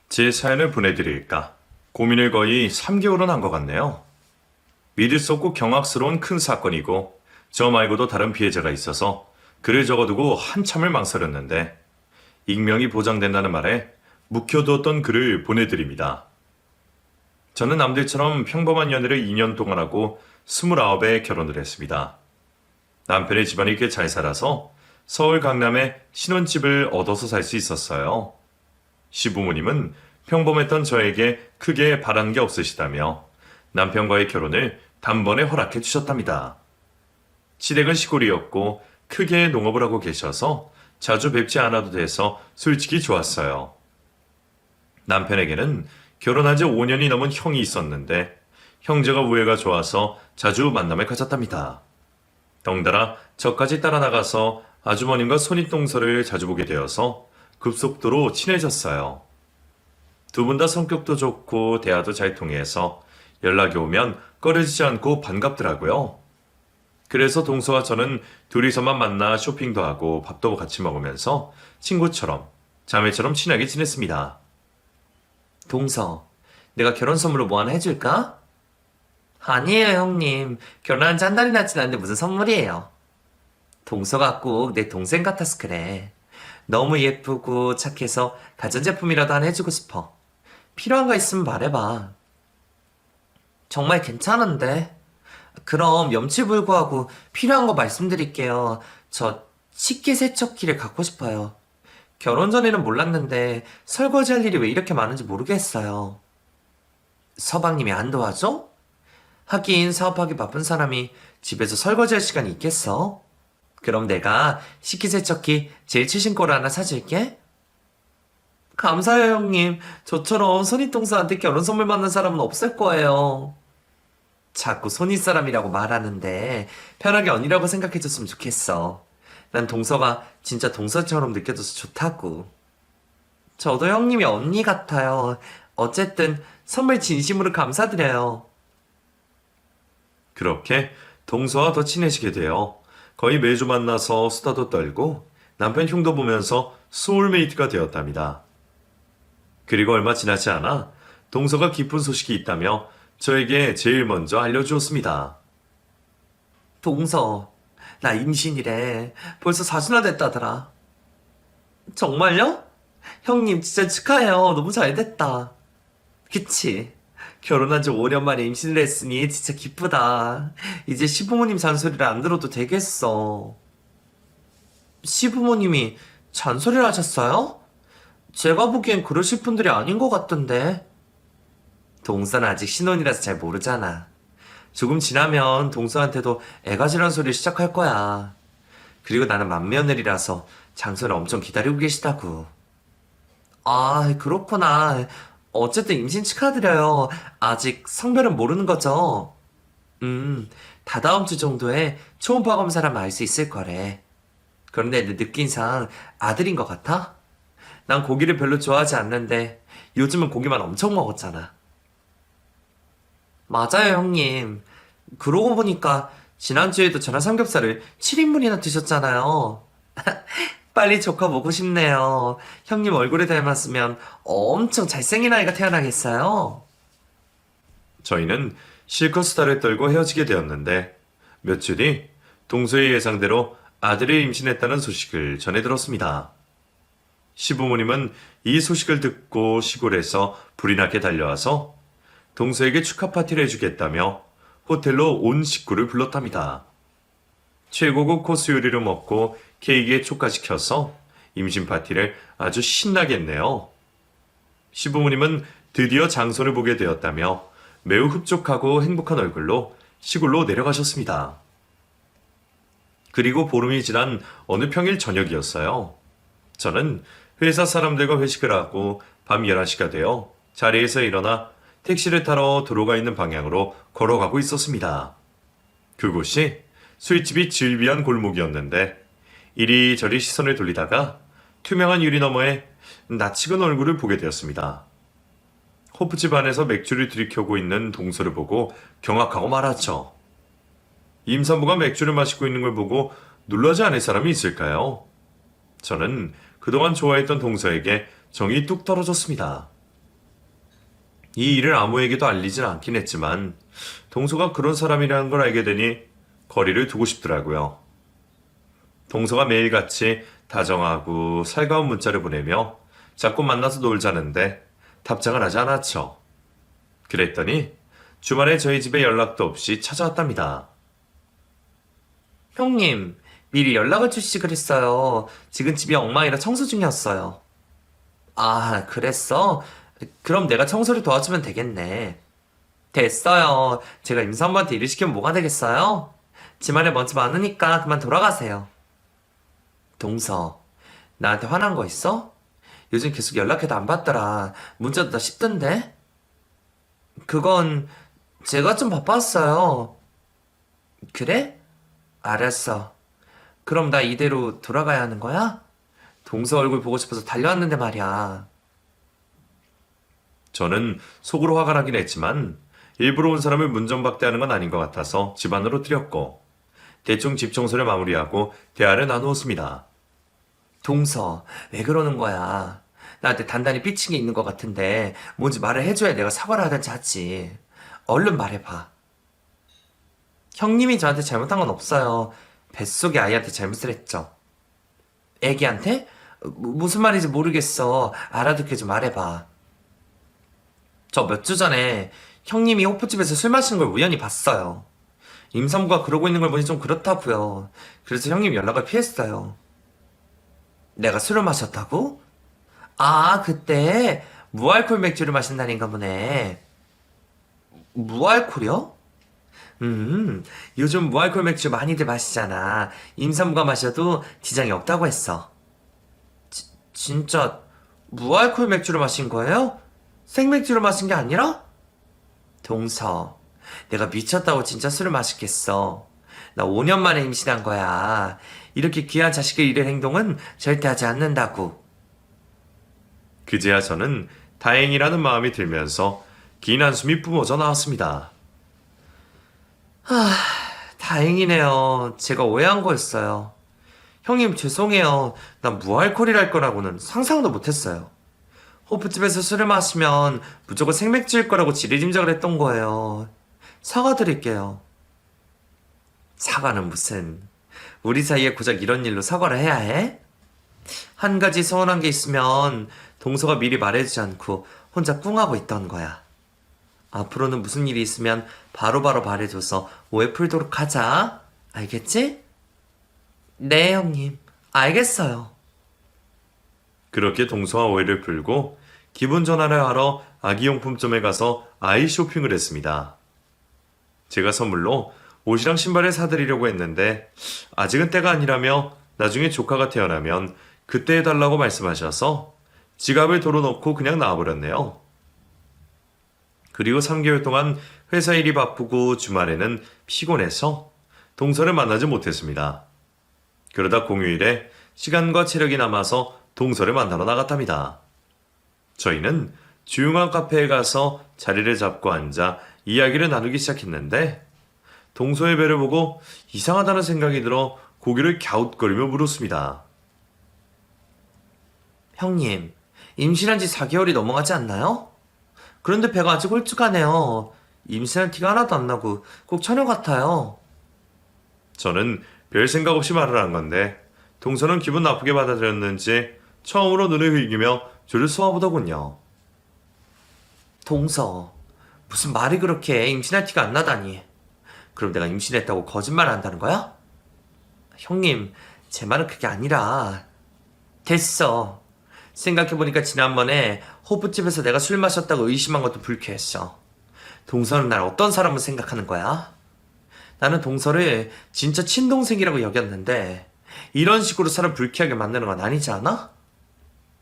제 사연을 보내드릴까 고민을 거의 3개월은 한 것 같네요. 믿을 수 없고 경악스러운 큰 사건이고 저 말고도 다른 피해자가 있어서 글을 적어두고 한참을 망설였는데 익명이 보장된다는 말에 묵혀두었던 글을 보내드립니다. 저는 남들처럼 평범한 연애를 2년 동안 하고 29에 결혼을 했습니다. 남편의 집안이 꽤 잘 살아서 서울 강남에 신혼집을 얻어서 살 수 있었어요. 시부모님은 평범했던 저에게 크게 바라는 게 없으시다며 남편과의 결혼을 단번에 허락해 주셨답니다. 시댁은 시골이었고 크게 농업을 하고 계셔서 자주 뵙지 않아도 돼서 솔직히 좋았어요. 남편에게는 결혼한 지 5년이 넘은 형이 있었는데 형제가 우애가 좋아서 자주 만남을 가졌답니다. 덩달아 저까지 따라 나가서 아주머님과 손윗동서를 자주 보게 되어서 급속도로 친해졌어요. 두 분 다 성격도 좋고 대화도 잘 통해서 연락이 오면 꺼려지지 않고 반갑더라고요. 그래서 동서와 저는 둘이서만 만나 쇼핑도 하고 밥도 같이 먹으면서 친구처럼 자매처럼 친하게 지냈습니다. 동서, 내가 결혼 선물로 뭐 하나 해줄까? 아니에요, 형님. 결혼한 지 한 달이나 지났는데 무슨 선물이에요. 동서가 꼭 내 동생 같아서 그래. 너무 예쁘고 착해서 가전제품이라도 하나 해주고 싶어. 필요한 거 있으면 말해봐. 정말 괜찮은데? 그럼 염치불구하고 필요한 거 말씀드릴게요. 저 식기세척기를 갖고 싶어요. 결혼 전에는 몰랐는데 설거지할 일이 왜 이렇게 많은지 모르겠어요. 서방님이 안 도와줘? 하긴 사업하기 바쁜 사람이 집에서 설거지할 시간이 있겠어? 그럼 내가 식기세척기 제일 최신 거를 하나 사줄게. 감사해요, 형님. 저처럼 손윗동서한테 결혼 선물 받는 사람은 없을 거예요. 자꾸 손윗사람이라고 말하는데 편하게 언니라고 생각해줬으면 좋겠어. 난 동서가 진짜 동서처럼 느껴져서 좋다고. 저도 형님이 언니 같아요. 어쨌든 선물 진심으로 감사드려요. 그렇게 동서와 더 친해지게 되어 거의 매주 만나서 수다도 떨고 남편 흉도 보면서 소울메이트가 되었답니다. 그리고 얼마 지나지 않아 동서가 기쁜 소식이 있다며 저에게 제일 먼저 알려주었습니다. 동서, 나 임신이래. 벌써 4주나 됐다더라. 정말요? 형님 진짜 축하해요. 너무 잘 됐다. 그치? 결혼한 지 5년 만에 임신을 했으니 진짜 기쁘다. 이제 시부모님 잔소리를 안 들어도 되겠어. 시부모님이 잔소리를 하셨어요? 제가 보기엔 그러실 분들이 아닌 것 같던데. 동서는 아직 신혼이라서 잘 모르잖아. 조금 지나면 동서한테도 애가지란 소리를 시작할 거야. 그리고 나는 맏며느리라서 장소를 엄청 기다리고 계시다고. 아, 그렇구나. 어쨌든 임신 축하드려요. 아직 성별은 모르는 거죠? 다다음 주 정도에 초음파 검사라면 알 수 있을 거래. 그런데 내 느낌상 아들인 것 같아? 난 고기를 별로 좋아하지 않는데 요즘은 고기만 엄청 먹었잖아. 맞아요, 형님. 그러고 보니까 지난주에도 저랑 삼겹살을 7인분이나 드셨잖아요. 빨리 조카 보고 싶네요. 형님 얼굴에 닮았으면 엄청 잘생긴 아이가 태어나겠어요. 저희는 실컷 수다를 떨고 헤어지게 되었는데 며칠 뒤 동서의 예상대로 아들이 임신했다는 소식을 전해 들었습니다. 시부모님은 이 소식을 듣고 시골에서 불이 나게 달려와서 동서에게 축하 파티를 해주겠다며 호텔로 온 식구를 불렀답니다. 최고급 코스 요리를 먹고 케이크에 촉과시켜서 임신 파티를 아주 신나게 했네요. 시부모님은 드디어 장소를 보게 되었다며 매우 흡족하고 행복한 얼굴로 시골로 내려가셨습니다. 그리고 보름이 지난 어느 평일 저녁이었어요. 저는 회사 사람들과 회식을 하고 밤 11시가 되어 자리에서 일어나 택시를 타러 도로가 있는 방향으로 걸어가고 있었습니다. 그곳이 술집이 즐비한 골목이었는데 이리저리 시선을 돌리다가 투명한 유리 너머에 낯익은 얼굴을 보게 되었습니다. 호프집 안에서 맥주를 들이켜고 있는 동서를 보고 경악하고 말았죠. 임산부가 맥주를 마시고 있는 걸 보고 놀라지 않을 사람이 있을까요? 저는 그동안 좋아했던 동서에게 정이 뚝 떨어졌습니다. 이 일을 아무에게도 알리진 않긴 했지만 동서가 그런 사람이라는 걸 알게 되니 거리를 두고 싶더라고요. 동서가 매일같이 다정하고 살가운 문자를 보내며 자꾸 만나서 놀자는데 답장을 하지 않았죠. 그랬더니 주말에 저희 집에 연락도 없이 찾아왔답니다. 형님, 미리 연락을 주시지 그랬어요. 지금 집이 엉망이라 청소 중이었어요. 아, 그랬어? 그럼 내가 청소를 도와주면 되겠네. 됐어요. 제가 임산부한테 일을 시키면 뭐가 되겠어요? 집안에 먼지 많으니까 그만 돌아가세요. 동서, 나한테 화난 거 있어? 요즘 계속 연락해도 안 받더라. 문자도 다 씹던데? 그건 제가 좀 바빴어요. 그래? 알았어. 그럼 나 이대로 돌아가야 하는 거야? 동서 얼굴 보고 싶어서 달려왔는데 말이야. 저는 속으로 화가 나긴 했지만 일부러 온 사람을 문전박대하는 건 아닌 것 같아서 집 안으로 들였고 대충 집 청소를 마무리하고 대화를 나누었습니다. 동서, 왜 그러는 거야? 나한테 단단히 삐친 게 있는 것 같은데 뭔지 말을 해줘야 내가 사과를 하든지 하지. 얼른 말해봐. 형님이 저한테 잘못한 건 없어요. 뱃속의 아이한테 잘못을 했죠. 애기한테? 무슨 말인지 모르겠어. 알아듣게 좀 말해봐. 저 몇 주 전에 형님이 호프집에서 술 마시는 걸 우연히 봤어요. 임산부가 그러고 있는 걸 보니 좀 그렇다고요. 그래서 형님 연락을 피했어요. 내가 술을 마셨다고? 아, 그때 무알콜 맥주를 마신다는가 보네. 무알콜이요? 요즘 무알콜 맥주 많이들 마시잖아. 임산부가 마셔도 지장이 없다고 했어. 진짜 무알콜 맥주를 마신 거예요? 생맥주를 마신 게 아니라? 동서, 내가 미쳤다고 진짜 술을 마시겠어. 나 5년 만에 임신한 거야. 이렇게 귀한 자식을 잃을 행동은 절대 하지 않는다고. 그제야 저는 다행이라는 마음이 들면서 긴 한숨이 뿜어져 나왔습니다. 다행이네요. 제가 오해한 거였어요. 형님 죄송해요. 난 무알콜이랄 거라고는 상상도 못했어요. 호프집에서 술을 마시면 무조건 생맥주일 거라고 지레짐작을 했던 거예요. 사과드릴게요. 사과는 무슨. 우리 사이에 고작 이런 일로 사과를 해야 해? 한 가지 서운한 게 있으면 동서가 미리 말해주지 않고 혼자 꿍하고 있던 거야. 앞으로는 무슨 일이 있으면 바로바로 말해줘서 오해 풀도록 하자. 알겠지? 네, 형님. 알겠어요. 그렇게 동서와 오해를 풀고 기분 전환을 하러 아기용품점에 가서 아이 쇼핑을 했습니다. 제가 선물로 옷이랑 신발을 사드리려고 했는데 아직은 때가 아니라며 나중에 조카가 태어나면 그때 해달라고 말씀하셔서 지갑을 도로 넣고 그냥 나와버렸네요. 그리고 3개월 동안 회사 일이 바쁘고 주말에는 피곤해서 동서를 만나지 못했습니다. 그러다 공휴일에 시간과 체력이 남아서 동서를 만나러 나갔답니다. 저희는 조용한 카페에 가서 자리를 잡고 앉아 이야기를 나누기 시작했는데 동서의 배를 보고 이상하다는 생각이 들어 고개를 갸웃거리며 물었습니다. 형님, 임신한 지 4개월이 넘어가지 않나요? 그런데 배가 아직 홀쭉하네요. 임신한 티가 하나도 안 나고 꼭 처녀 같아요. 저는 별 생각 없이 말을 한 건데 동서는 기분 나쁘게 받아들였는지 처음으로 눈을 흘기며 저를 쏘아보더군요. 동서, 무슨 말이 그렇게 임신할 티가 안 나다니. 그럼 내가 임신했다고 거짓말을 한다는 거야? 형님, 제 말은 그게 아니라. 됐어. 생각해보니까 지난번에 호프집에서 내가 술 마셨다고 의심한 것도 불쾌했어. 동서는 날 어떤 사람으로 생각하는 거야? 나는 동서를 진짜 친동생이라고 여겼는데 이런 식으로 사람 불쾌하게 만드는 건 아니지 않아?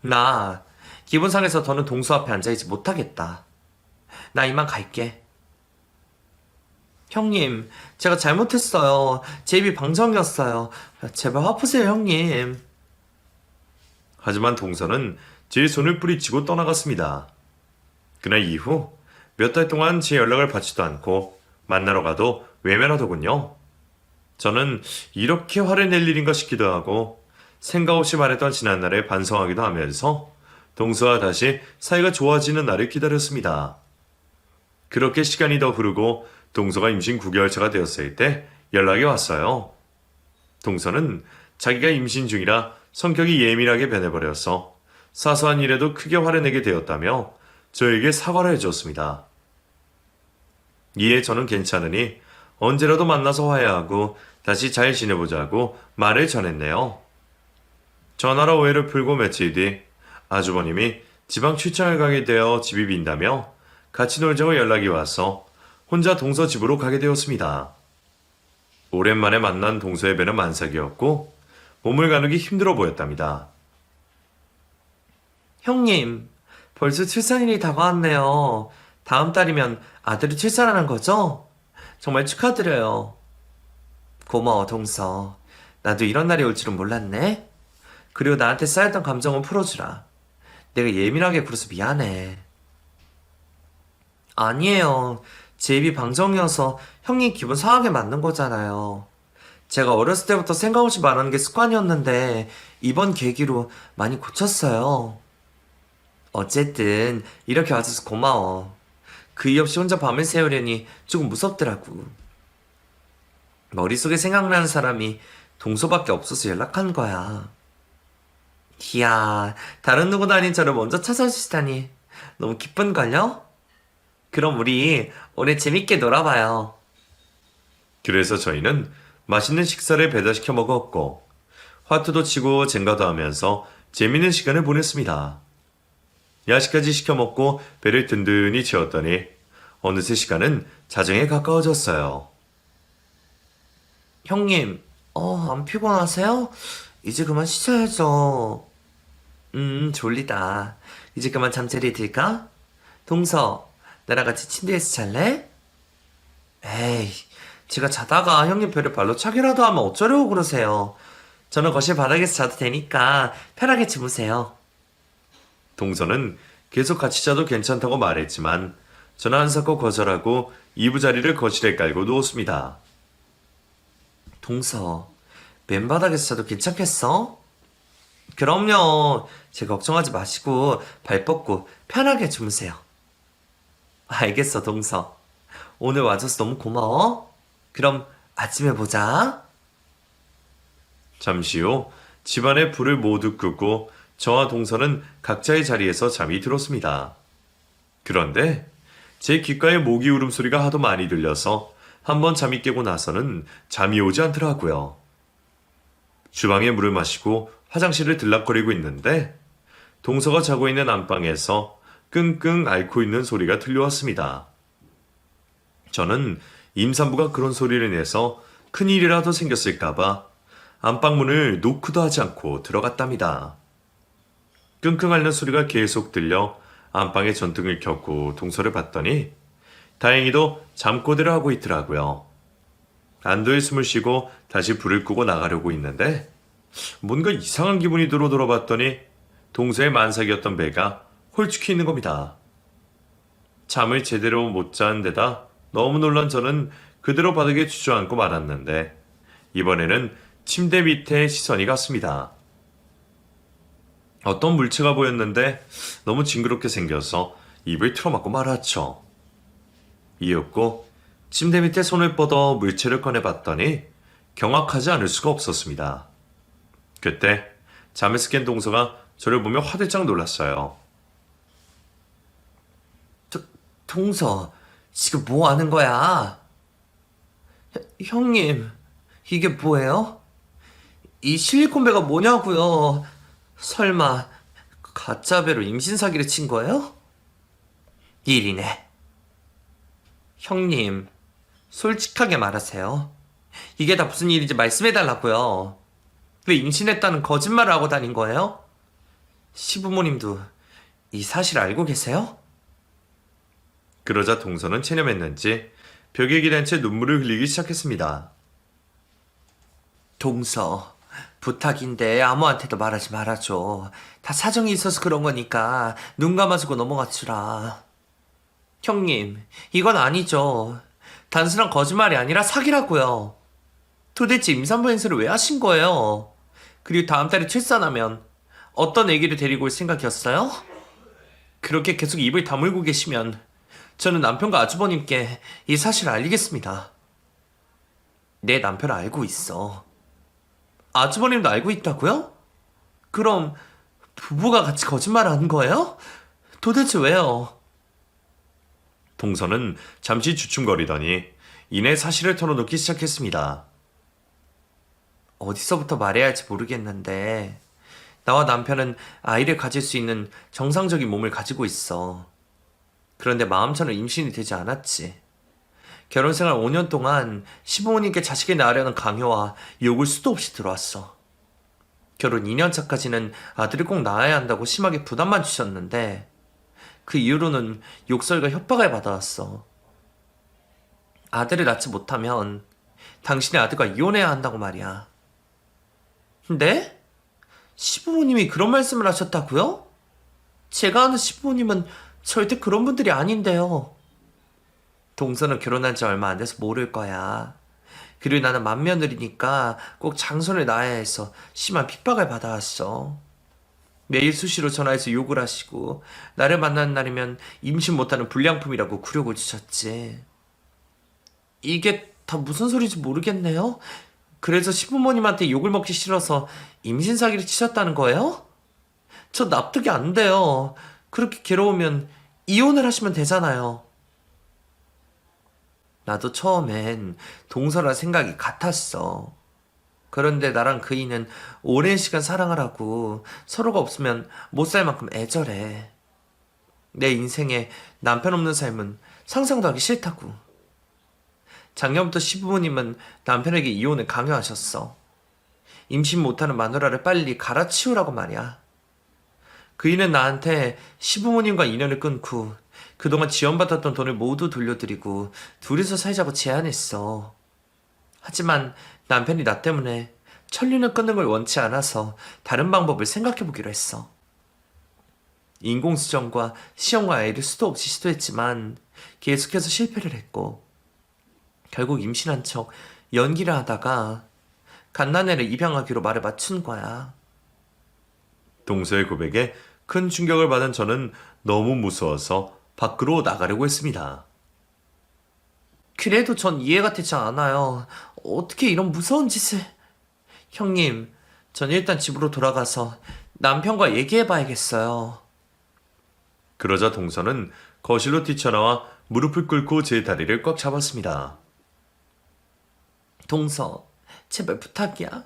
나 기분 상해서 더는 동서 앞에 앉아있지 못하겠다. 나 이만 갈게. 형님, 제가 잘못했어요. 제 입이 방정이었어요. 제발 화푸세요, 형님. 하지만 동서는 제 손을 뿌리치고 떠나갔습니다. 그날 이후 몇 달 동안 제 연락을 받지도 않고 만나러 가도 외면하더군요. 저는 이렇게 화를 낼 일인가 싶기도 하고 생각 없이 말했던 지난날에 반성하기도 하면서 동서와 다시 사이가 좋아지는 날을 기다렸습니다. 그렇게 시간이 더 흐르고 동서가 임신 9개월차가 되었을 때 연락이 왔어요. 동서는 자기가 임신 중이라 성격이 예민하게 변해버려서 사소한 일에도 크게 화를 내게 되었다며 저에게 사과를 해줬습니다. 이에 저는 괜찮으니 언제라도 만나서 화해하고 다시 잘 지내보자고 말을 전했네요. 전화로 오해를 풀고 며칠 뒤 아주버님이 지방 출장을 가게 되어 집이 빈다며 같이 놀자고 연락이 와서 혼자 동서 집으로 가게 되었습니다. 오랜만에 만난 동서의 배는 만삭이었고 몸을 가누기 힘들어 보였답니다. 형님, 벌써 출산일이 다가왔네요. 다음 달이면 아들이 출산하는 거죠? 정말 축하드려요. 고마워, 동서. 나도 이런 날이 올 줄은 몰랐네. 그리고 나한테 쌓였던 감정은 풀어주라. 내가 예민하게 굴어서 미안해. 아니에요. 제 입이 방정이어서 형님 기분 상하게 만든 거잖아요. 제가 어렸을 때부터 생각 없이 말하는 게 습관이었는데 이번 계기로 많이 고쳤어요. 어쨌든 이렇게 와줘서 고마워. 그 이유 없이 혼자 밤을 새우려니 조금 무섭더라고. 머릿속에 생각나는 사람이 동서밖에 없어서 연락한 거야. 이야, 다른 누구도 아닌 저를 먼저 찾아주시다니 너무 기쁜걸요? 그럼 우리 오늘 재밌게 놀아봐요. 그래서 저희는 맛있는 식사를 배달시켜 먹었고 화투도 치고 젠가도 하면서 재밌는 시간을 보냈습니다. 야식까지 시켜 먹고 배를 든든히 채웠더니 어느새 시간은 자정에 가까워졌어요. 형님, 안 피곤하세요? 이제 그만 쉬셔야죠. 졸리다. 이제 그만 잠자리에 들까? 동서, 나랑 같이 침대에서 잘래? 에이, 제가 자다가 형님 배를 발로 차기라도 하면 어쩌려고 그러세요. 저는 거실 바닥에서 자도 되니까 편하게 주무세요. 동서는 계속 같이 자도 괜찮다고 말했지만 저는 한사코 거절하고 이부자리를 거실에 깔고 누웠습니다. 동서, 맨바닥에서 자도 괜찮겠어? 그럼요. 제 걱정하지 마시고 발 뻗고 편하게 주무세요. 알겠어, 동서. 오늘 와줘서 너무 고마워. 그럼 아침에 보자. 잠시 후 집안의 불을 모두 끄고 저와 동서는 각자의 자리에서 잠이 들었습니다. 그런데 제 귓가에 모기 울음소리가 하도 많이 들려서 한번 잠이 깨고 나서는 잠이 오지 않더라고요. 주방에 물을 마시고 화장실을 들락거리고 있는데 동서가 자고 있는 안방에서 끙끙 앓고 있는 소리가 들려왔습니다. 저는 임산부가 그런 소리를 내서 큰일이라도 생겼을까봐 안방문을 노크도 하지 않고 들어갔답니다. 끙끙 앓는 소리가 계속 들려 안방에 전등을 켰고 동서를 봤더니 다행히도 잠꼬대를 하고 있더라고요. 안도의 숨을 쉬고 다시 불을 끄고 나가려고 했는데 뭔가 이상한 기분이 들어 돌아봤더니 동서의 만삭이었던 배가 홀쭉해 있는 겁니다. 잠을 제대로 못 잔 데다 너무 놀란 저는 그대로 바닥에 주저앉고 말았는데 이번에는 침대 밑에 시선이 갔습니다. 어떤 물체가 보였는데 너무 징그럽게 생겨서 입을 틀어막고 말았죠. 이윽고 침대 밑에 손을 뻗어 물체를 꺼내봤더니 경악하지 않을 수가 없었습니다. 그때 잠에서 깬 동서가 저를 보며 화들짝 놀랐어요. 동서, 지금 뭐 하는 거야? 형님, 이게 뭐예요? 이 실리콘배가 뭐냐고요? 설마 가짜 배로 임신 사기를 친 거예요? 일이네. 형님, 솔직하게 말하세요. 이게 다 무슨 일인지 말씀해달라고요. 왜 임신했다는 거짓말을 하고 다닌 거예요? 시부모님도 이 사실 알고 계세요? 그러자 동서는 체념했는지 벽에 기댄 채 눈물을 흘리기 시작했습니다. 동서, 부탁인데 아무한테도 말하지 말아줘. 다 사정이 있어서 그런 거니까 눈 감아주고 넘어가주라. 형님, 이건 아니죠. 단순한 거짓말이 아니라 사기라고요. 도대체 임산부 행세를 왜 하신 거예요? 그리고 다음 달에 출산하면 어떤 아기를 데리고 올 생각이었어요? 그렇게 계속 입을 다물고 계시면 저는 남편과 아주버님께 이 사실을 알리겠습니다. 내 남편 알고 있어. 아주버님도 알고 있다고요? 그럼 부부가 같이 거짓말을 한 거예요? 도대체 왜요? 동서는 잠시 주춤거리더니 이내 사실을 털어놓기 시작했습니다. 어디서부터 말해야 할지 모르겠는데 나와 남편은 아이를 가질 수 있는 정상적인 몸을 가지고 있어. 그런데 마음처럼 임신이 되지 않았지. 결혼 생활 5년 동안 시부모님께 자식을 낳으려는 강요와 욕을 수도 없이 들어왔어. 결혼 2년 차까지는 아들을 꼭 낳아야 한다고 심하게 부담만 주셨는데 그 이후로는 욕설과 협박을 받아왔어. 아들을 낳지 못하면 당신의 아들과 이혼해야 한다고 말이야. 네? 시부모님이 그런 말씀을 하셨다고요? 제가 아는 시부모님은 절대 그런 분들이 아닌데요. 동서는 결혼한 지 얼마 안 돼서 모를 거야. 그리고 나는 맏며느리니까 꼭 장손을 낳아야 해서 심한 핍박을 받아왔어. 매일 수시로 전화해서 욕을 하시고 나를 만나는 날이면 임신 못하는 불량품이라고 굴욕을 주셨지. 이게 다 무슨 소리인지 모르겠네요. 그래서 시부모님한테 욕을 먹기 싫어서 임신 사기를 치셨다는 거예요? 저 납득이 안 돼요. 그렇게 괴로우면 이혼을 하시면 되잖아요. 나도 처음엔 동서랑 생각이 같았어. 그런데 나랑 그이는 오랜 시간 사랑을 하고 서로가 없으면 못 살 만큼 애절해. 내 인생에 남편 없는 삶은 상상도 하기 싫다고. 작년부터 시부모님은 남편에게 이혼을 강요하셨어. 임신 못하는 마누라를 빨리 갈아치우라고 말이야. 그이는 나한테 시부모님과 인연을 끊고 그동안 지원받았던 돈을 모두 돌려드리고 둘이서 살자고 제안했어. 하지만 남편이 나 때문에 천리는 끊는 걸 원치 않아서 다른 방법을 생각해보기로 했어. 인공수정과 시험과 아이를 수도 없이 시도했지만 계속해서 실패를 했고 결국 임신한 척 연기를 하다가 갓난애를 입양하기로 말을 맞춘 거야. 동서의 고백에 큰 충격을 받은 저는 너무 무서워서 밖으로 나가려고 했습니다. 그래도 전 이해가 되지 않아요. 어떻게 이런 무서운 짓을... 형님, 전 일단 집으로 돌아가서 남편과 얘기해봐야겠어요. 그러자 동서는 거실로 뛰쳐나와 무릎을 꿇고 제 다리를 꽉 잡았습니다. 동서, 제발 부탁이야.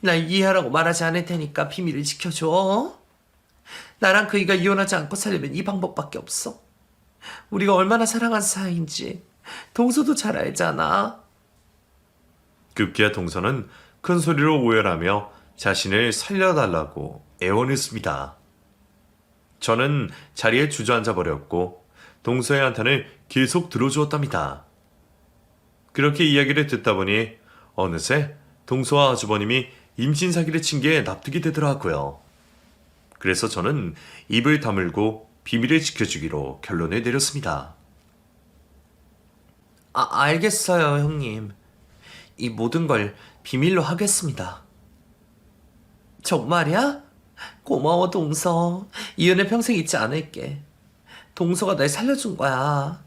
날 이해하라고 말하지 않을 테니까 비밀을 지켜줘. 나랑 그이가 이혼하지 않고 살려면 이 방법밖에 없어. 우리가 얼마나 사랑한 사이인지 동서도 잘 알잖아. 급기야 동서는 큰 소리로 오열하며 자신을 살려달라고 애원했습니다. 저는 자리에 주저앉아 버렸고 동서의 한탄을 계속 들어주었답니다. 그렇게 이야기를 듣다 보니 어느새 동서와 아주버님이 임신 사기를 친 게 납득이 되더라고요. 그래서 저는 입을 다물고 비밀을 지켜주기로 결론을 내렸습니다. 알겠어요, 형님. 이 모든 걸 비밀로 하겠습니다. 정말이야? 고마워, 동서. 이 은혜 평생 잊지 않을게. 동서가 날 살려준 거야.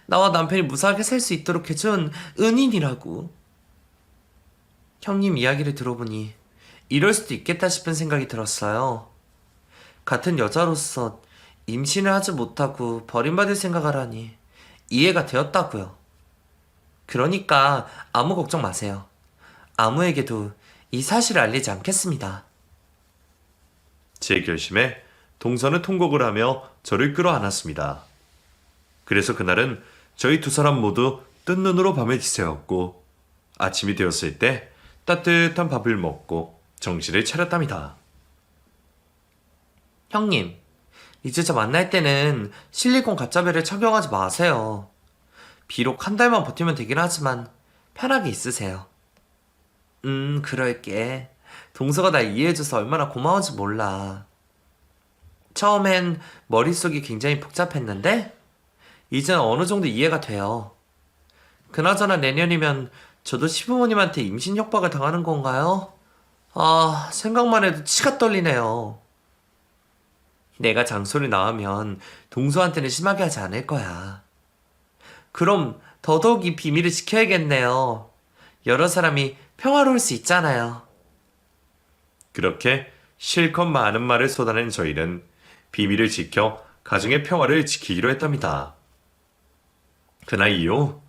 나와 남편이 무사하게 살 수 있도록 해준 은인이라고. 형님 이야기를 들어보니 이럴 수도 있겠다 싶은 생각이 들었어요. 같은 여자로서 임신을 하지 못하고 버림받을 생각을 하니 이해가 되었다고요. 그러니까 아무 걱정 마세요. 아무에게도 이 사실을 알리지 않겠습니다. 제 결심에 동서는 통곡을 하며 저를 끌어안았습니다. 그래서 그날은 저희 두 사람 모두 뜬 눈으로 밤을 지새웠고 아침이 되었을 때 따뜻한 밥을 먹고 정신을 차렸답니다. 형님, 이제 저 만날 때는 실리콘 가짜배를 착용하지 마세요. 비록 한 달만 버티면 되긴 하지만 편하게 있으세요. 그럴게. 동서가 날 이해해줘서 얼마나 고마운지 몰라. 처음엔 머릿속이 굉장히 복잡했는데 이젠 어느 정도 이해가 돼요. 그나저나 내년이면 저도 시부모님한테 임신 협박을 당하는 건가요? 생각만 해도 치가 떨리네요. 내가 장소를 나오면 동서한테는 심하게 하지 않을 거야. 그럼 더더욱 이 비밀을 지켜야겠네요. 여러 사람이 평화로울 수 있잖아요. 그렇게 실컷 많은 말을 쏟아낸 저희는 비밀을 지켜 가정의 평화를 지키기로 했답니다. 그날 이후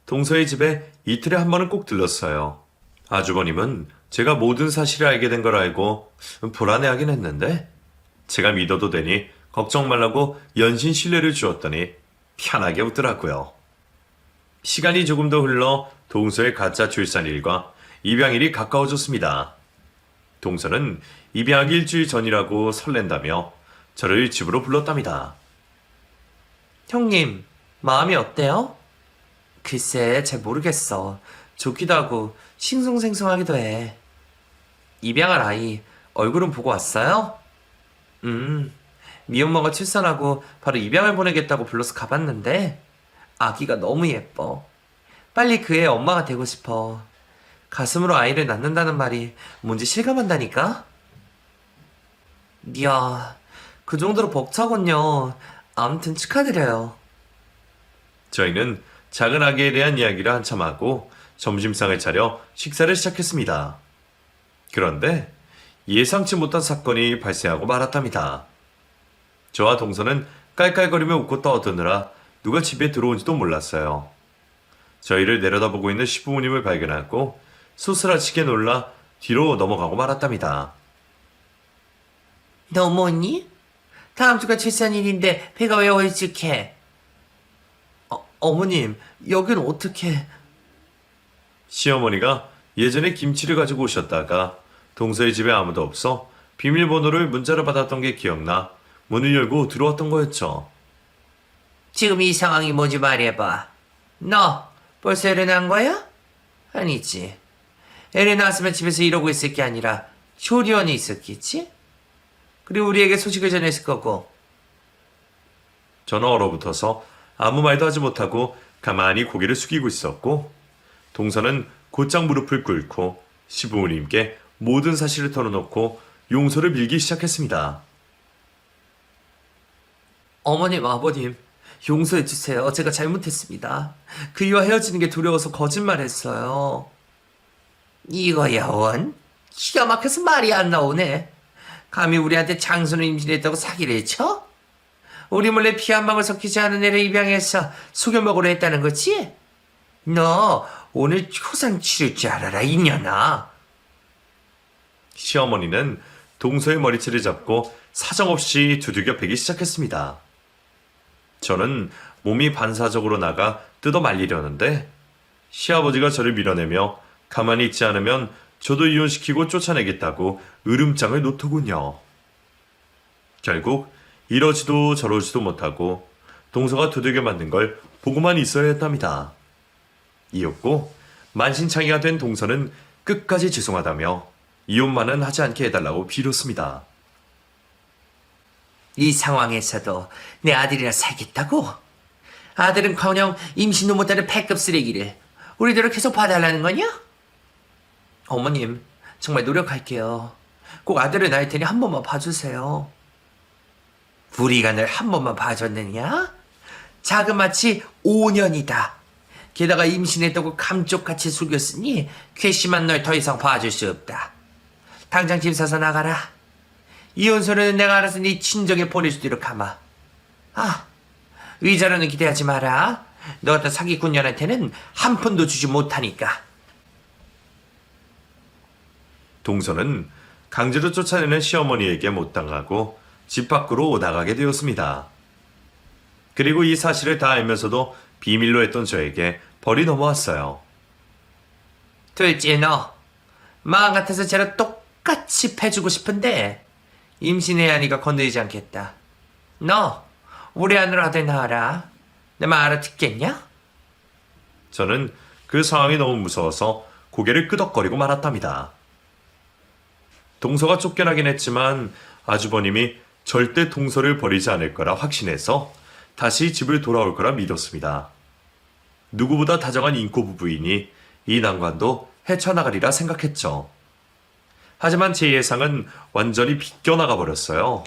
동서의 집에 이틀에 한 번은 꼭 들렀어요. 아주버님은 제가 모든 사실을 알게 된 걸 알고 불안해하긴 했는데 제가 믿어도 되니 걱정 말라고 연신 신뢰를 주었더니 편하게 웃더라고요. 시간이 조금 더 흘러 동서의 가짜 출산일과 입양일이 가까워졌습니다. 동서는 입양하기 일주일 전이라고 설렌다며 저를 집으로 불렀답니다. 형님, 마음이 어때요? 글쎄, 잘 모르겠어. 좋기도 하고 싱숭생숭하기도 해. 입양할 아이 얼굴은 보고 왔어요? 미혼모가 출산하고 바로 입양을 보내겠다고 불러서 가봤는데 아기가 너무 예뻐. 빨리 그 애 엄마가 되고 싶어. 가슴으로 아이를 낳는다는 말이 뭔지 실감한다니까? 이야, 그 정도로 벅차군요. 아무튼 축하드려요. 저희는 작은 아기에 대한 이야기를 한참 하고 점심상을 차려 식사를 시작했습니다. 그런데 예상치 못한 사건이 발생하고 말았답니다. 저와 동서는 깔깔거리며 웃고 떠드느라 누가 집에 들어온지도 몰랐어요. 저희를 내려다보고 있는 시부모님을 발견하고 소스라치게 놀라 뒤로 넘어가고 말았답니다. 너 뭐니? 다음 주가 출산일인데 배가 왜 얼쭉해? 어머님, 여긴 어떻게... 시어머니가 예전에 김치를 가지고 오셨다가 동서의 집에 아무도 없어 비밀번호를 문자로 받았던 게 기억나 문을 열고 들어왔던 거였죠. 지금 이 상황이 뭔지 말해봐. 너 벌써 애를 낳은 거야? 아니지. 애를 낳았으면 집에서 이러고 있을 게 아니라 효리원이 있었겠지? 그리고 우리에게 소식을 전했을 거고. 저는 얼어붙어서 아무 말도 하지 못하고 가만히 고개를 숙이고 있었고 동서는 곧장 무릎을 꿇고 시부모님께 모든 사실을 털어놓고 용서를 빌기 시작했습니다. 어머님, 아버님, 용서해주세요. 제가 잘못했습니다. 그이와 헤어지는 게 두려워서 거짓말했어요. 이거야, 원? 기가 막혀서 말이 안 나오네. 감히 우리한테 장손을 임신했다고 사기를 쳐? 우리 몰래 피 한 방울 섞이지 않은 애를 입양해서 속여먹으려 했다는 거지? 너 오늘 초상 치를 줄 알아라, 이년아. 시어머니는 동서의 머리채를 잡고 사정없이 두들겨 패기 시작했습니다. 저는 몸이 반사적으로 나가 뜯어 말리려는데 시아버지가 저를 밀어내며 가만히 있지 않으면 저도 이혼시키고 쫓아내겠다고 으름장을 놓더군요. 결국 이러지도 저러지도 못하고 동서가 두들겨 맞는 걸 보고만 있어야 했답니다. 이었고 만신창이가 된 동서는 끝까지 죄송하다며 이혼만은 하지 않게 해달라고 빌었습니다. 이 상황에서도 내 아들이랑 살겠다고? 아들은커녕 임신도 못하는 패급 쓰레기를 우리대로 계속 봐달라는 거냐? 어머님, 정말 노력할게요. 꼭 아들을 낳을 테니 한 번만 봐주세요. 우리가 널 한 번만 봐줬느냐? 자그마치 5년이다. 게다가 임신했다고 감쪽같이 속였으니 괘씸한 널 더 이상 봐줄 수 없다. 당장 집 사서 나가라. 이혼서는 내가 알아서 네 친정에 보낼 수도 이렇게 하마. 위자료는 기대하지 마라. 너 같은 사기꾼년한테는 한 푼도 주지 못하니까. 동서는 강제로 쫓아내는 시어머니에게 못 당하고 집 밖으로 나가게 되었습니다. 그리고 이 사실을 다 알면서도 비밀로 했던 저에게 벌이 넘어왔어요. 둘째 너, 마음 같아서 쟤랑 똑같이 패주고 싶은데 임신해야 하니까 건드리지 않겠다. 너 우리 아들 아들 낳아라. 내 말 알아듣겠냐? 저는 그 상황이 너무 무서워서 고개를 끄덕거리고 말았답니다. 동서가 쫓겨나긴 했지만 아주버님이 절대 동서를 버리지 않을 거라 확신해서 다시 집을 돌아올 거라 믿었습니다. 누구보다 다정한 인코 부부이니 이 난관도 헤쳐나가리라 생각했죠. 하지만 제 예상은 완전히 비껴나가 버렸어요.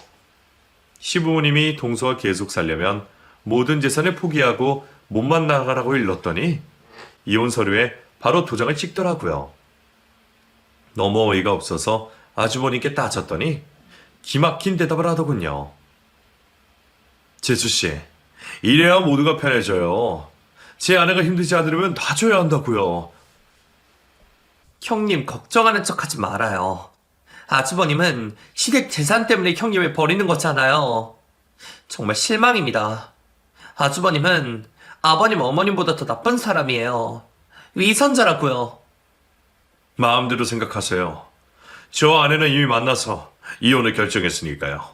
시부모님이 동서가 계속 살려면 모든 재산을 포기하고 몸만 나가라고 일렀더니 이혼 서류에 바로 도장을 찍더라고요. 너무 어이가 없어서 아주버님께 따졌더니 기막힌 대답을 하더군요. 재수씨, 이래야 모두가 편해져요. 제 아내가 힘들지 않으면 다 줘야 한다고요. 형님 걱정하는 척 하지 말아요. 아주버님은 시댁 재산 때문에 형님을 버리는 거잖아요. 정말 실망입니다. 아주버님은 아버님 어머님보다 더 나쁜 사람이에요. 위선자라고요. 마음대로 생각하세요. 저 아내는 이미 만나서 이혼을 결정했으니까요.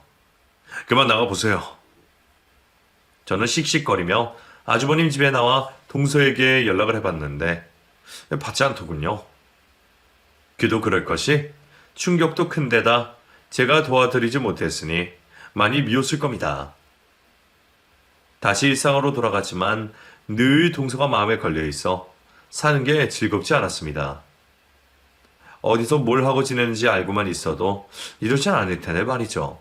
그만 나가보세요. 저는 씩씩거리며 아주버님 집에 나와 동서에게 연락을 해봤는데 받지 않더군요. 그도 그럴 것이 충격도 큰 데다 제가 도와드리지 못했으니 많이 미웠을 겁니다. 다시 일상으로 돌아갔지만 늘 동서가 마음에 걸려 있어 사는 게 즐겁지 않았습니다. 어디서 뭘 하고 지내는지 알고만 있어도 이렇진 않을 텐데 말이죠.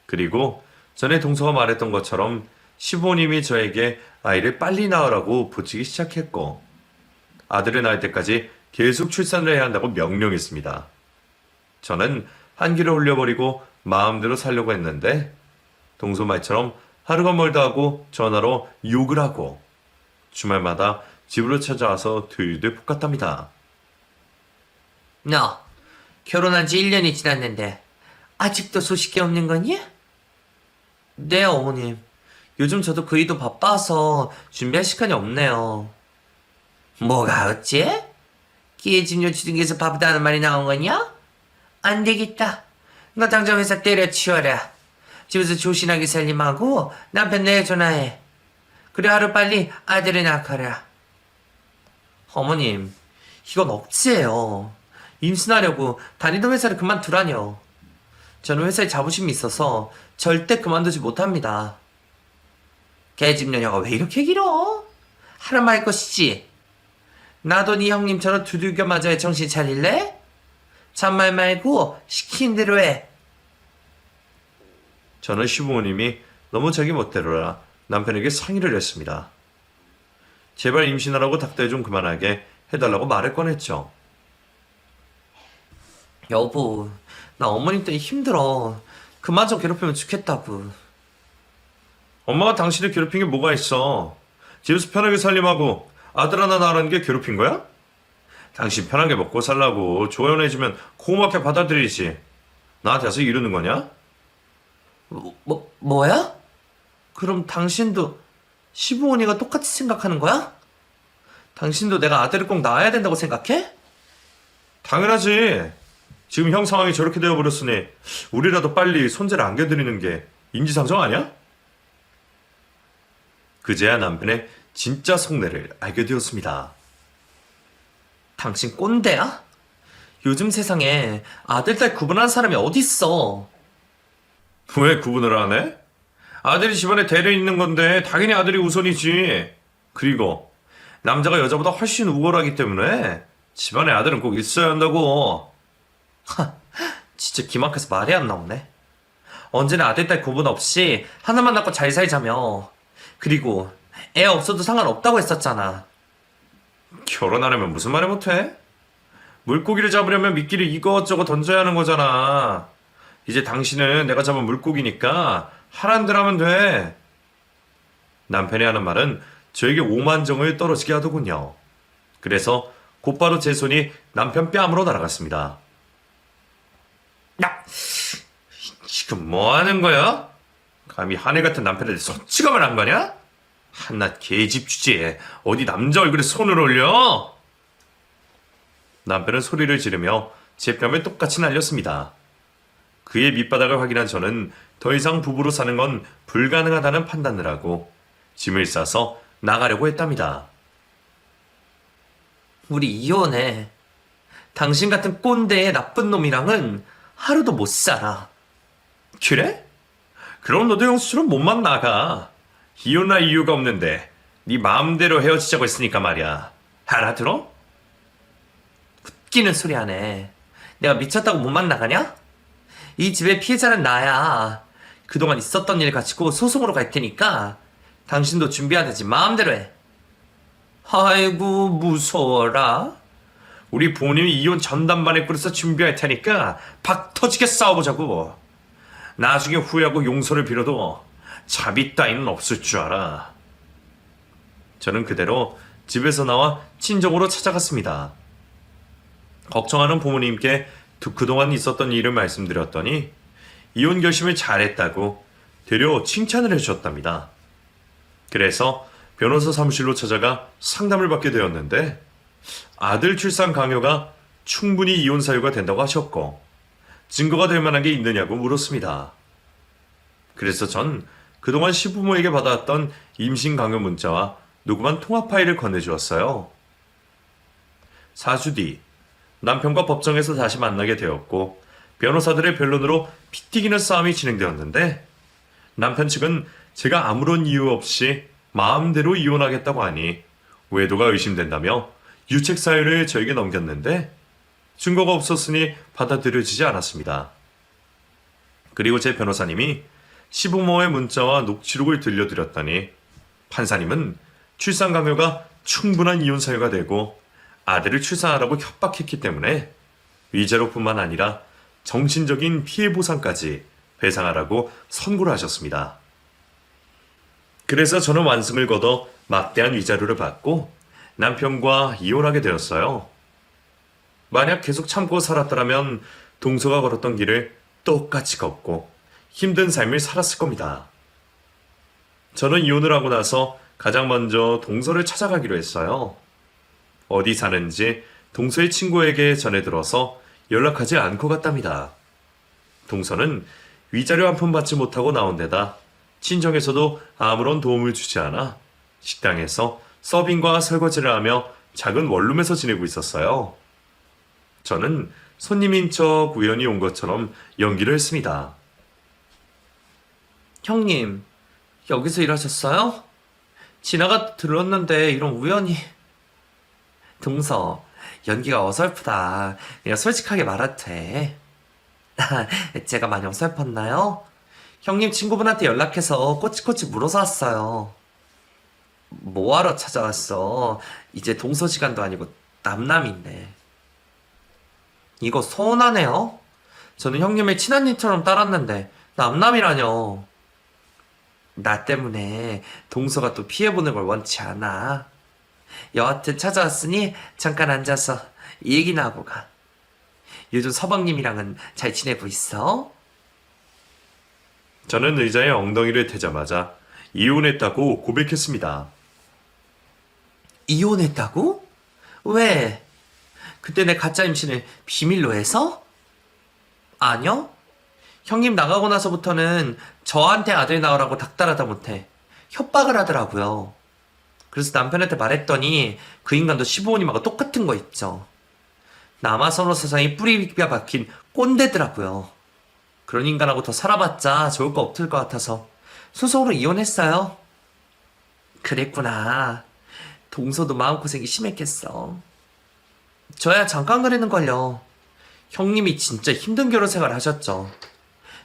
그리고 전에 동서가 말했던 것처럼 시부모님이 저에게 아이를 빨리 낳으라고 부추기 시작했고 아들을 낳을 때까지 계속 출산을 해야 한다고 명령했습니다. 저는 한기를 올려버리고 마음대로 살려고 했는데 동서 말처럼 하루가 멀다 하고 전화로 욕을 하고 주말마다 집으로 찾아와서 들들 볶았답니다. 너 결혼한 지 1년이 지났는데 아직도 소식이 없는 거니? 네, 어머님. 요즘 저도 그 일도 바빠서 준비할 시간이 없네요. 뭐가 어째? 기회진료 주등에서 바쁘다는 말이 나온 거냐? 안 되겠다. 너 당장 회사 때려치워라. 집에서 조신하게 살림하고 남편 내전화해. 그래 하루빨리 아들을 낳거라. 어머님, 이건 억지예요. 임신하려고 다니던 회사를 그만두라뇨. 저는 회사에 자부심이 있어서 절대 그만두지 못합니다. 계집년여가 왜 이렇게 길어? 하라만 할 것이지. 나도 네 형님처럼 두들겨 맞아야 정신 차릴래? 잔말 말고 시킨 대로 해. 저는 시부모님이 너무 자기 멋대로라 남편에게 상의를 했습니다. 제발 임신하라고 닥달을 좀 그만하게 해달라고 말을 꺼냈죠. 여보, 나 어머님 때문에 힘들어. 그만 좀 괴롭히면 좋겠다고. 엄마가 당신을 괴롭힌 게 뭐가 있어? 집에서 편하게 살림하고 아들 하나 낳으라는 게 괴롭힌 거야? 당신 편하게 먹고 살라고 조언해주면 고맙게 받아들이지. 나한테 와서 이러는 거냐? 뭐야? 그럼 당신도 시부모니가 똑같이 생각하는 거야? 당신도 내가 아들을 꼭 낳아야 된다고 생각해? 당연하지. 지금 형 상황이 저렇게 되어버렸으니 우리라도 빨리 손재를 안겨드리는 게 인지상정 아니야? 그제야 남편의 진짜 속내를 알게 되었습니다. 당신 꼰대야? 요즘 세상에 아들, 딸 구분하는 사람이 어딨어? 왜 구분을 안 해? 아들이 집안에 대려 있는 건데 당연히 아들이 우선이지. 그리고 남자가 여자보다 훨씬 우월하기 때문에 집안에 아들은 꼭 있어야 한다고. 진짜 기막혀서 말이 안 나오네. 언제나 아들, 딸 구분 없이 하나만 낳고 잘 살자며. 그리고 애 없어도 상관없다고 했었잖아. 결혼 안 하면 무슨 말을 못해? 물고기를 잡으려면 미끼를 이것저것 던져야 하는 거잖아. 이제 당신은 내가 잡은 물고기니까 하란 대로 하면 돼. 남편이 하는 말은 저에게 오만정을 떨어지게 하더군요. 그래서 곧바로 제 손이 남편 뺨으로 날아갔습니다. 야! 지금 뭐 하는 거야? 감히 하늘 같은 남편한테 손찌검을 한 거냐? 한낱 계집 주제에 어디 남자 얼굴에 손을 올려? 남편은 소리를 지르며 제 뺨을 똑같이 날렸습니다. 그의 밑바닥을 확인한 저는 더 이상 부부로 사는 건 불가능하다는 판단을 하고 짐을 싸서 나가려고 했답니다. 우리 이혼해. 당신 같은 꼰대의 나쁜 놈이랑은 하루도 못 살아. 그래? 그럼 너도 형수처럼 몸만 나가. 이혼할 이유가 없는데 네 마음대로 헤어지자고 했으니까 말이야. 알아들어? 웃기는 소리 하네. 내가 미쳤다고 못만 나가냐? 이 집의 피해자는 나야. 그동안 있었던 일 가지고 소송으로 갈 테니까 당신도 준비하든지 마음대로 해. 아이고, 무서워라. 우리 부모님이 이혼 전담반에 꾸려서 준비할 테니까 박 터지게 싸워보자고. 나중에 후회하고 용서를 빌어도 자비 따위는 없을 줄 알아. 저는 그대로 집에서 나와 친정으로 찾아갔습니다. 걱정하는 부모님께 그동안 있었던 일을 말씀드렸더니 이혼 결심을 잘했다고 되려 칭찬을 해주셨답니다. 그래서 변호사 사무실로 찾아가 상담을 받게 되었는데 아들 출산 강요가 충분히 이혼 사유가 된다고 하셨고 증거가 될 만한 게 있느냐고 물었습니다. 그래서 전 그동안 시부모에게 받아왔던 임신 강요 문자와 녹음한 통화 파일을 건네주었어요. 4주 뒤 남편과 법정에서 다시 만나게 되었고 변호사들의 변론으로 피 튀기는 싸움이 진행되었는데 남편 측은 제가 아무런 이유 없이 마음대로 이혼하겠다고 하니 외도가 의심된다며 유책 사유를 저에게 넘겼는데 증거가 없었으니 받아들여지지 않았습니다. 그리고 제 변호사님이 시부모의 문자와 녹취록을 들려드렸더니 판사님은 출산 강요가 충분한 이혼 사유가 되고 아들을 출산하라고 협박했기 때문에 위자료뿐만 아니라 정신적인 피해 보상까지 배상하라고 선고를 하셨습니다. 그래서 저는 완승을 거둬 막대한 위자료를 받고 남편과 이혼하게 되었어요. 만약 계속 참고 살았더라면 동서가 걸었던 길을 똑같이 걷고 힘든 삶을 살았을 겁니다. 저는 이혼을 하고 나서 가장 먼저 동서를 찾아가기로 했어요. 어디 사는지 동서의 친구에게 전해 들어서 연락하지 않고 갔답니다. 동서는 위자료 한 푼 받지 못하고 나온 데다 친정에서도 아무런 도움을 주지 않아 식당에서 서빙과 설거지를 하며 작은 원룸에서 지내고 있었어요. 저는 손님인 척 우연히 온 것처럼 연기를 했습니다. 형님, 여기서 일하셨어요? 지나가 들었는데 이런 우연히. 동서, 연기가 어설프다. 그냥 솔직하게 말해도 돼. 제가 많이 어설펐나요? 형님 친구분한테 연락해서 꼬치꼬치 물어서 왔어요. 뭐하러 찾아왔어? 이제 동서 시간도 아니고 남남인데. 이거 서운하네요. 저는 형님을 친한님처럼 따랐는데 남남이라뇨. 나 때문에 동서가 또 피해보는 걸 원치 않아. 여하튼 찾아왔으니 잠깐 앉아서 얘기나 하고 가. 요즘 서방님이랑은 잘 지내고 있어? 저는 의자에 엉덩이를 대자마자 이혼했다고 고백했습니다. 이혼했다고? 왜? 그때 내 가짜 임신을 비밀로 해서? 아니요. 형님 나가고 나서부터는 저한테 아들 낳으라고 닥달하다 못해 협박을 하더라고요. 그래서 남편한테 말했더니 그 인간도 시부모님하고 똑같은 거 있죠. 남아선호 세상에 뿌리가 박힌 꼰대더라고요. 그런 인간하고 더 살아봤자 좋을 거 없을 것 같아서 소송으로 이혼했어요. 그랬구나. 동서도 마음고생이 심했겠어. 저야 잠깐 그랬는걸요. 형님이 진짜 힘든 결혼 생활 하셨죠.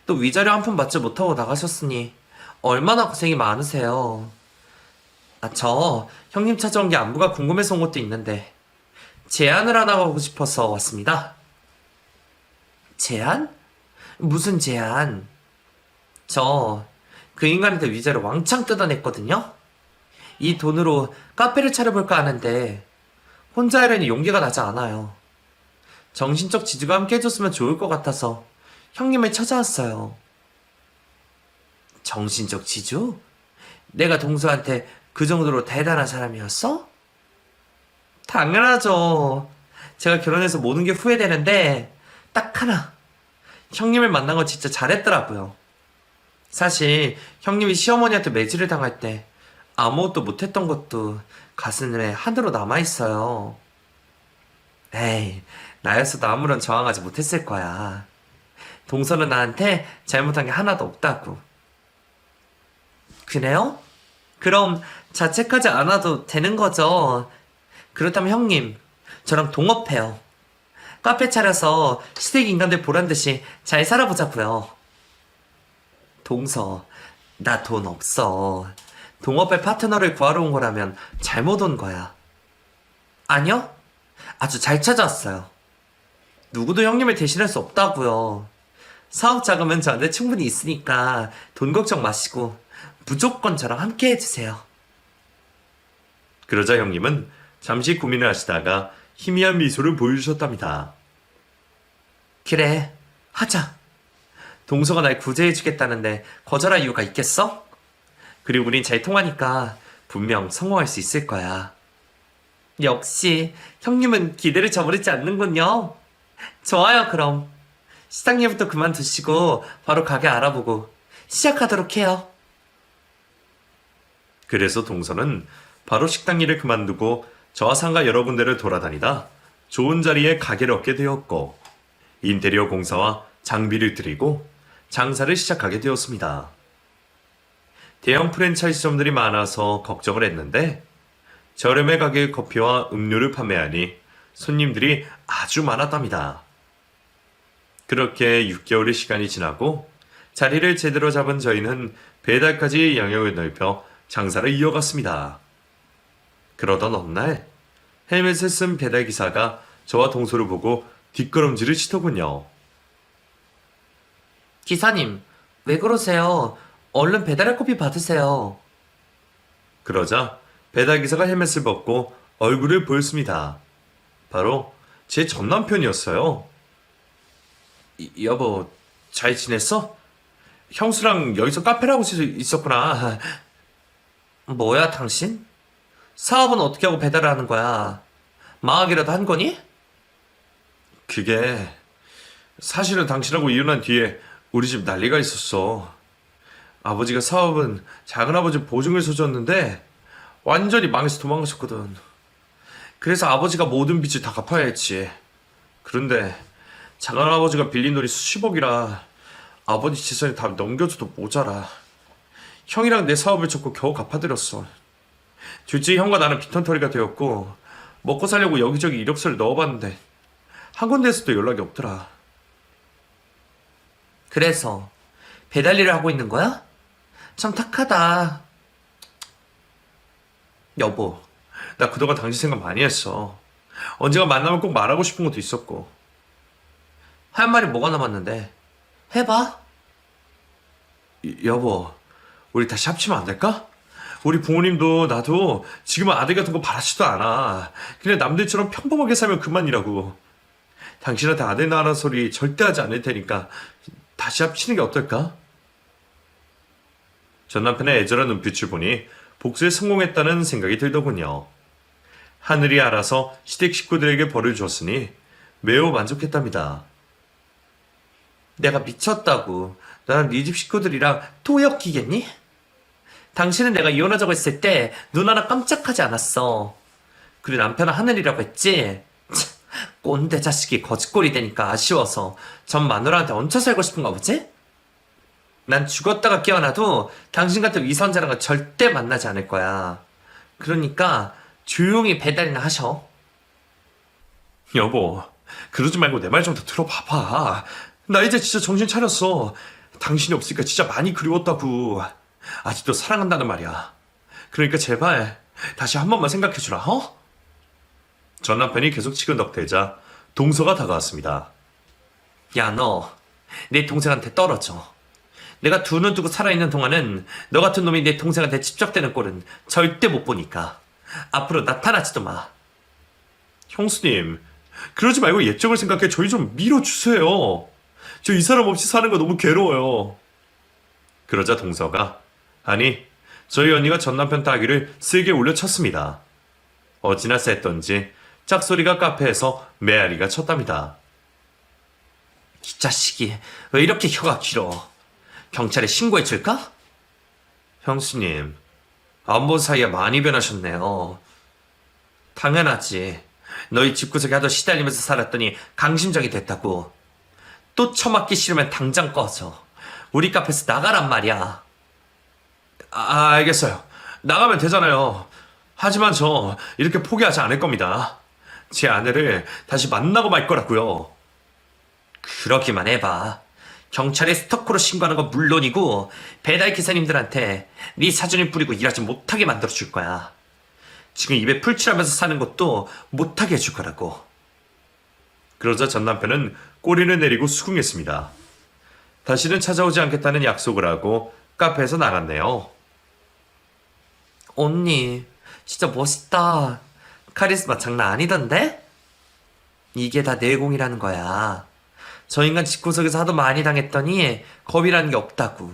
또 위자료 한 푼 받지 못하고 나가셨으니 얼마나 고생이 많으세요. 저 형님 찾아온 게 안부가 궁금해서 온 것도 있는데 제안을 하나 하고 싶어서 왔습니다. 제안? 무슨 제안? 저 그 인간한테 위자료 왕창 뜯어냈거든요. 이 돈으로 카페를 차려볼까 하는데 혼자 하려니 용기가 나지 않아요. 정신적 지주가 함께 해줬으면 좋을 것 같아서 형님을 찾아왔어요. 정신적 지주? 내가 동서한테 그 정도로 대단한 사람이었어? 당연하죠. 제가 결혼해서 모든 게 후회되는데 딱 하나. 형님을 만난 건 진짜 잘했더라고요. 사실 형님이 시어머니한테 매질을 당할 때 아무것도 못했던 것도 가슴에 한으로 남아있어요. 에이, 나였어도 아무런 저항하지 못했을 거야. 동서는 나한테 잘못한 게 하나도 없다고. 그래요? 그럼 자책하지 않아도 되는 거죠. 그렇다면 형님, 저랑 동업해요. 카페 차려서 시댁 인간들 보란 듯이 잘 살아보자고요. 동서, 나 돈 없어. 동업회 파트너를 구하러 온 거라면 잘못 온 거야. 아니요? 아주 잘 찾아왔어요. 누구도 형님을 대신할 수 없다고요. 사업 자금은 저한테 충분히 있으니까 돈 걱정 마시고 무조건 저랑 함께 해주세요. 그러자 형님은 잠시 고민을 하시다가 희미한 미소를 보여주셨답니다. 그래, 하자. 동서가 날 구제해주겠다는데 거절할 이유가 있겠어? 그리고 우린 잘 통하니까 분명 성공할 수 있을 거야. 역시 형님은 기대를 저버리지 않는군요. 좋아요, 그럼. 시장일부터 그만두시고 바로 가게 알아보고 시작하도록 해요. 그래서 동서는 바로 식당 일을 그만두고 저와 상가 여러 군데를 돌아다니다 좋은 자리에 가게를 얻게 되었고 인테리어 공사와 장비를 들이고 장사를 시작하게 되었습니다. 대형 프랜차이즈점들이 많아서 걱정을 했는데 저렴해 가격의 커피와 음료를 판매하니 손님들이 아주 많았답니다. 그렇게 6개월의 시간이 지나고 자리를 제대로 잡은 저희는 배달까지 영역을 넓혀 장사를 이어갔습니다. 그러던 어느 날 헬멧을 쓴 배달기사가 저와 동서를 보고 뒷걸음질을 치더군요. 기사님, 왜 그러세요? 얼른 배달의 커피 받으세요. 그러자 배달기사가 헬멧을 벗고 얼굴을 보였습니다. 바로 제 전남편이었어요. 여보, 잘 지냈어? 형수랑 여기서 카페를 하고 있었구나. 뭐야, 당신? 사업은 어떻게 하고 배달을 하는 거야? 망하기라도 한 거니? 그게 사실은 당신하고 이혼한 뒤에 우리 집 난리가 있었어. 아버지가 사업은 작은아버지 보증을 서줬는데 완전히 망해서 도망가셨거든. 그래서 아버지가 모든 빚을 다 갚아야 했지. 그런데 작은아버지가 빌린 돈이 수십억이라 아버지 재산이 다 넘겨줘도 모자라. 형이랑 내 사업을 접고 겨우 갚아드렸어. 둘째 형과 나는 빈털터리가 되었고 먹고 살려고 여기저기 이력서를 넣어봤는데 한 군데에서도 연락이 없더라. 그래서 배달 일을 하고 있는 거야? 참 착하다. 여보, 나 그동안 당신 생각 많이 했어. 언젠가 만나면 꼭 말하고 싶은 것도 있었고. 할 말이 뭐가 남았는데? 해봐. 여보, 우리 다시 합치면 안 될까? 우리 부모님도 나도 지금은 아들 같은 거 바라지도 않아. 그냥 남들처럼 평범하게 살면 그만이라고. 당신한테 아들 낳으라는 소리 절대 하지 않을 테니까 다시 합치는 게 어떨까? 전 남편의 애절한 눈빛을 보니 복수에 성공했다는 생각이 들더군요. 하늘이 알아서 시댁 식구들에게 벌을 줬으니 매우 만족했답니다. 내가 미쳤다고. 나랑 네 집 식구들이랑 토역기겠니? 당신은 내가 이혼하자고 했을 때 눈 하나 깜짝하지 않았어. 그리고 남편은 하늘이라고 했지? 참, 꼰대 자식이 거짓골이 되니까 아쉬워서 전 마누라한테 얹혀 살고 싶은가 보지? 난 죽었다가 깨어나도 당신 같은 위선자랑은 절대 만나지 않을 거야. 그러니까 조용히 배달이나 하셔. 여보, 그러지 말고 내 말 좀 더 들어봐봐. 나 이제 진짜 정신 차렸어. 당신이 없으니까 진짜 많이 그리웠다고. 아직도 사랑한다는 말이야. 그러니까 제발 다시 한 번만 생각해주라, 어? 전 남편이 계속 치근덕대자 동서가 다가왔습니다. 야, 너 내 동생한테 떨어져. 내가 두 눈 뜨고 살아있는 동안은 너 같은 놈이 내 동생한테 집적되는 꼴은 절대 못 보니까 앞으로 나타나지도 마. 형수님, 그러지 말고 예정을 생각해 저희 좀 밀어주세요. 저 이 사람 없이 사는 거 너무 괴로워요. 그러자 동서가 아니, 저희 언니가 전 남편 따귀를 세게 올려쳤습니다. 어찌나 셌던지 짝소리가 카페에서 메아리가 쳤답니다. 이 자식이 왜 이렇게 혀가 길어? 경찰에 신고해 줄까? 형수님, 안 본 사이에 많이 변하셨네요. 당연하지. 너희 집구석에 하도 시달리면서 살았더니 강심장이 됐다고. 또 처맞기 싫으면 당장 꺼져. 우리 카페에서 나가란 말이야. 알겠어요. 나가면 되잖아요. 하지만 저 이렇게 포기하지 않을 겁니다. 제 아내를 다시 만나고 말 거라고요. 그러기만 해봐. 경찰에 스토커로 신고하는 건 물론이고 배달 기사님들한테 네 사진을 뿌리고 일하지 못하게 만들어줄 거야. 지금 입에 풀칠하면서 사는 것도 못하게 해줄 거라고. 그러자 전 남편은 꼬리를 내리고 수긍했습니다. 다시는 찾아오지 않겠다는 약속을 하고 카페에서 나갔네요. 언니, 진짜 멋있다. 카리스마 장난 아니던데? 이게 다 내공이라는 거야. 저 인간 집구석에서 하도 많이 당했더니 겁이라는 게 없다고.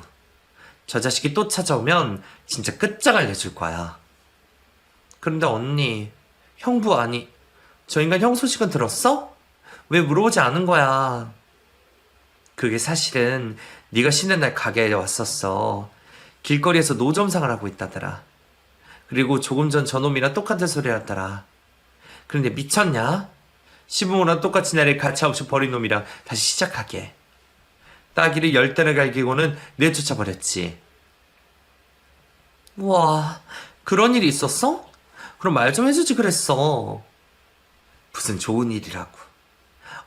저 자식이 또 찾아오면 진짜 끝장을 내줄 거야. 그런데 언니, 형부 아니, 저 인간 형 소식은 들었어? 왜 물어보지 않은 거야? 그게 사실은 네가 쉬는 날 가게에 왔었어. 길거리에서 노점상을 하고 있다더라. 그리고 조금 전 저놈이랑 똑같은 소리 하더라. 그런데 미쳤냐? 시부모랑 똑같이 나를 가차없이 버린 놈이랑 다시 시작하게. 따귀를 10대나 갈기고는 내쫓아버렸지. 우와, 그런 일이 있었어? 그럼 말 좀 해주지 그랬어. 무슨 좋은 일이라고.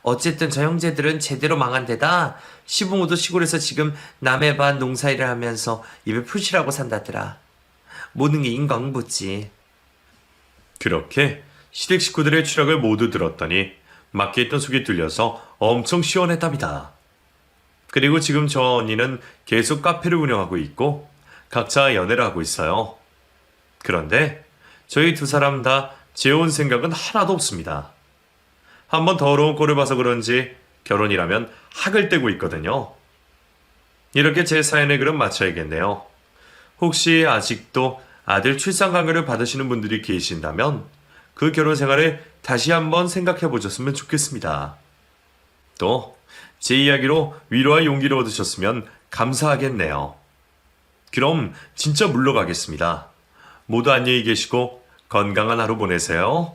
어쨌든 저 형제들은 제대로 망한 데다 시부모도 시골에서 지금 남의 반 농사일을 하면서 입에 푸시라고 산다더라. 모든 게 인과응보지. 그렇게 시댁 식구들의 추락을 모두 들었더니 막혀 있던 속이 뚫려서 엄청 시원했답니다. 그리고 지금 저 언니는 계속 카페를 운영하고 있고 각자 연애를 하고 있어요. 그런데 저희 두 사람 다 재혼 생각은 하나도 없습니다. 한번 더러운 꼴을 봐서 그런지 결혼이라면 학을 떼고 있거든요. 이렇게 제 사연의 글은 마쳐야겠네요. 혹시 아직도 아들 출산 강요를 받으시는 분들이 계신다면 그 결혼 생활을 다시 한번 생각해 보셨으면 좋겠습니다. 또 제 이야기로 위로와 용기를 얻으셨으면 감사하겠네요. 그럼 진짜 물러가겠습니다. 모두 안녕히 계시고 건강한 하루 보내세요.